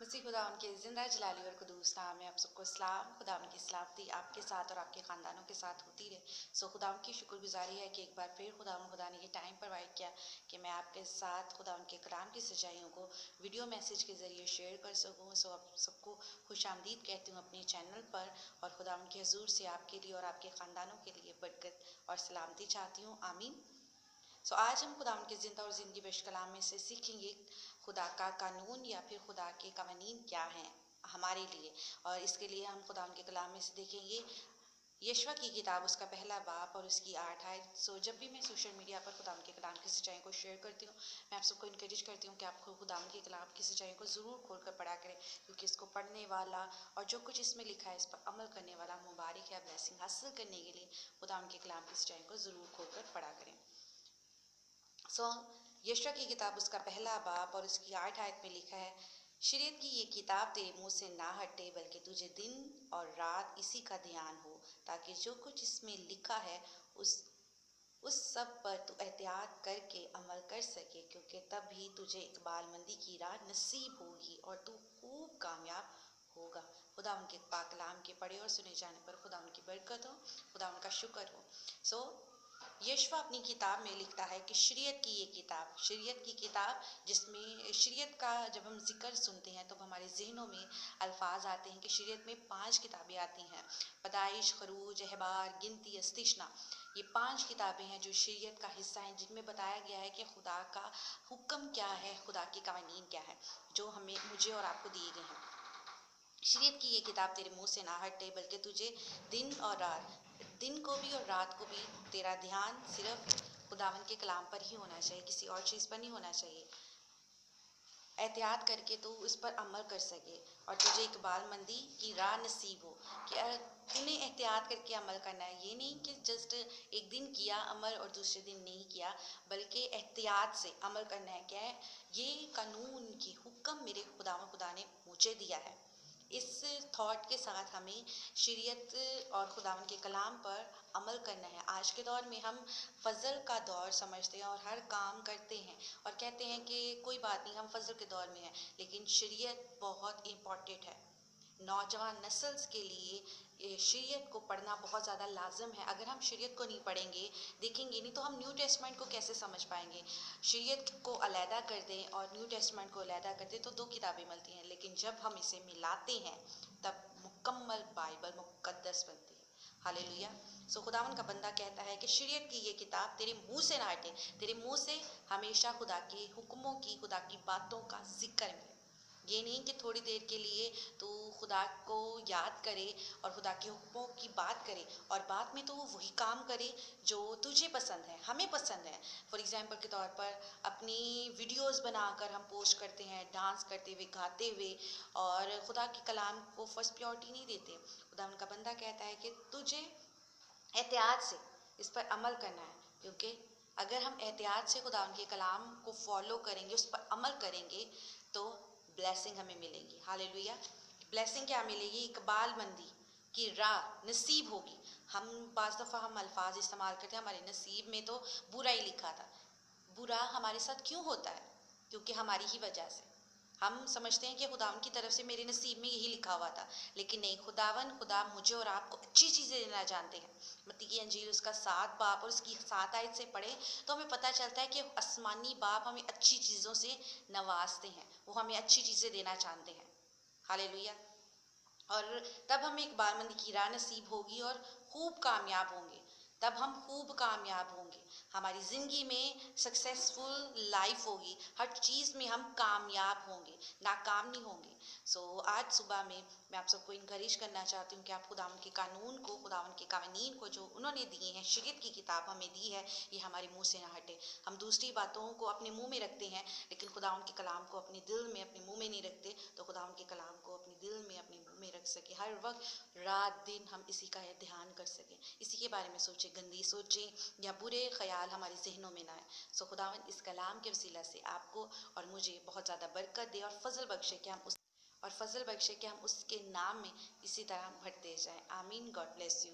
उसी खुदा उनके ज़िंदा जलाली और कुदूस नाम में आप सबको सलाम। खुदा उनकी सलामती आपके साथ और आपके ख़ानदानों के साथ होती रहे। खुदा उनकी शुक्रगुजारी है कि एक बार फिर खुदा ने ये टाइम प्रोवाइड किया कि मैं आपके साथ खुदा उनके कलाम की सच्चाइयों को वीडियो मैसेज के ज़रिए शेयर कर सकूँ। आप सबको खुशामदीद कहती हूँ अपने चैनल पर, और खुदा उनके हजूर से आपके लिए और आपके ख़ानदानों के लिए बरकत और सलामती चाहती हूँ। आमीन। आज हम खुदा उनके ज़िंदा और ज़िंदगी बख्श कलाम में से सीखेंगे खुदा का कानून या फिर खुदा के कवानीन क्या हैं हमारे लिए। और इसके लिए हम खुदा उनके कलाम में से देखेंगे यशवा की किताब, उसका पहला बाप और उसकी 8 आयत। जब भी मैं सोशल मीडिया पर खुदा उनके कलाम की सच्चाई को शेयर करती हूँ, मैं आप सबको इनकरेज करती हूँ कि आप खुदा उनके कलाम की सच्चाई को ज़रूर खोल कर पढ़ा करें, क्योंकि इसको पढ़ने वाला और जो कुछ इसमें लिखा है इस पर अमल करने वाला मुबारक है। ब्लेसिंग हासिल करने के लिए खुदा उनके कलाम की सच्चाई को ज़रूर खोल कर पढ़ा करें। यशवा की किताब, उसका पहला बाप और उसकी 8 आयत में लिखा है, शरीयत की ये किताब तेरे मुंह से ना हटे, बल्कि तुझे दिन और रात इसी का ध्यान हो, ताकि जो कुछ इसमें लिखा है उस सब पर तू एहतियात करके अमल कर सके, क्योंकि तब भी तुझे इकबालमंदी की राह नसीब होगी और तू खूब कामयाब होगा। खुदा उनके पाक कलाम के पढ़े और सुने जाने पर खुदा उनकी बरकत हो, खुदा उनका शुक्र हो। यशवा अपनी किताब में लिखता है कि शरीयत की ये किताब, शरीयत की किताब, जिसमें शरीयत का जब हम जिक्र सुनते हैं तो हमारे जहनों में अल्फाज आते हैं कि शरीयत में 5 किताबें आती हैं, पैदाइश, खरूज, अहबार, गिनती, इस्तिशना। ये 5 किताबें हैं जो शरीयत का हिस्सा हैं, जिनमें बताया गया है कि खुदा का हुक्म क्या है, खुदा के कवानीन क्या है, जो हमें मुझे और आपको दिए गए हैं। शरीयत की ये किताब तेरे मुंह से ना हटे, बल्कि तुझे दिन और रात, दिन को भी और रात को भी तेरा ध्यान सिर्फ खुदावन के कलाम पर ही होना चाहिए, किसी और चीज़ पर नहीं होना चाहिए। एहतियात करके तू इस पर अमल कर सके और तुझे इकबालमंदी की राह नसीब हो, कि तूने एहतियात करके अमल करना है। ये नहीं कि जस्ट एक दिन किया अमल और दूसरे दिन नहीं किया, बल्कि एहतियात से अमल करना है। क्या है ये कानून की हुक्म मेरे खुदा ने मुझे दिया है। इस थॉट के साथ हमें शरीयत और खुदावन के कलाम पर अमल करना है। आज के दौर में हम फजल का दौर समझते हैं और हर काम करते हैं और कहते हैं कि कोई बात नहीं, हम फजल के दौर में हैं, लेकिन शरीयत बहुत इम्पॉर्टेंट है। नौजवान नस्ल के लिए शरीयत को पढ़ना बहुत ज़्यादा लाजम है। अगर हम शरीयत को नहीं पढ़ेंगे, देखेंगे नहीं, तो हम न्यू टेस्टमेंट को कैसे समझ पाएंगे। शरीयत को अलहदा कर दें और न्यू टेस्टमेंट को अलहदा कर दें तो 2 किताबें मिलती हैं, लेकिन जब हम इसे मिलाते हैं तब मुकम्मल बाइबल मुक़द्दस बनती है। हालेलुया। खुदावन का बंदा कहता है कि शरीयत की ये किताब तेरे मुंह से ना हटे, तेरे मुंह से हमेशा खुदा के हुक्मों की, खुदा की बातों का जिक्र मिले। ये नहीं कि थोड़ी देर के लिए तो खुदा को याद करे और खुदा के हुक्मों की बात करे, और बाद में तो वो वही काम करे जो तुझे पसंद है, हमें पसंद है। फॉर एग्जांपल के तौर पर अपनी वीडियोस बनाकर हम पोस्ट करते हैं, डांस करते हुए, गाते हुए, और खुदा के कलाम को फर्स्ट प्रायोरिटी नहीं देते। खुदा उनका बंदा कहता है कि तुझे एहतियात से इस पर अमल करना है, क्योंकि अगर हम एहतियात से खुदा उनके कलाम को फॉलो करेंगे, उस पर अमल करेंगे, तो ब्लेसिंग हमें मिलेगी। हालेलुया। ब्लेसिंग क्या मिलेगी? इकबालमंदी की राह नसीब होगी। हम बाज़ दफ़ा हम अल्फाज इस्तेमाल करते हैं, हमारे नसीब में तो बुरा ही लिखा था। बुरा हमारे साथ क्यों होता है? क्योंकि हमारी ही वजह से हम समझते हैं कि खुदावन की तरफ से मेरे नसीब में यही लिखा हुआ था, लेकिन नहीं। खुदा मुझे और आपको अच्छी चीज़ें देना जानते हैं। मत्ती की अंजील उसका 7 बाप और उसकी 7 आयत से पढ़े तो हमें पता चलता है कि आसमानी बाप हमें अच्छी चीज़ों से नवाजते हैं, वो हमें अच्छी चीज़ें देना चाहते हैं। हालेलुया। और तब हमें इकबालमंदी की राह नसीब होगी और खूब कामयाब होंगे। तब हम खूब कामयाब होंगे, हमारी ज़िंदगी में सक्सेसफुल लाइफ होगी, हर चीज़ में हम कामयाब होंगे, नाकाम नहीं होंगे। आज सुबह में मैं आप सबको इनकरेज करना चाहती हूँ कि आप खुदावन के कानून को, खुदावन के कानून को जो उन्होंने दिए हैं, शरीयत की किताब हमें दी है, ये हमारे मुंह से ना हटे। हम दूसरी बातों को अपने मुंह में रखते हैं, लेकिन खुदावन के कलाम को अपने दिल में, अपने मुंह में नहीं रखते। तो खुदावन के कलाम को अपने दिल में, अपने मुंह में रख सके, हर वक्त रात दिन हम इसी का ध्यान कर सकें, इसी के बारे में सोचें, गंदी सोचें या बुरे ख्याल हमारे जहनों में ना आए। खुदावन इस कलाम के वसीला से आपको और मुझे बहुत ज़्यादा बरकत दे और फजल बख्शे कि हम उसके नाम में इसी तरह बढ़ते जाएं। आमीन। God bless you.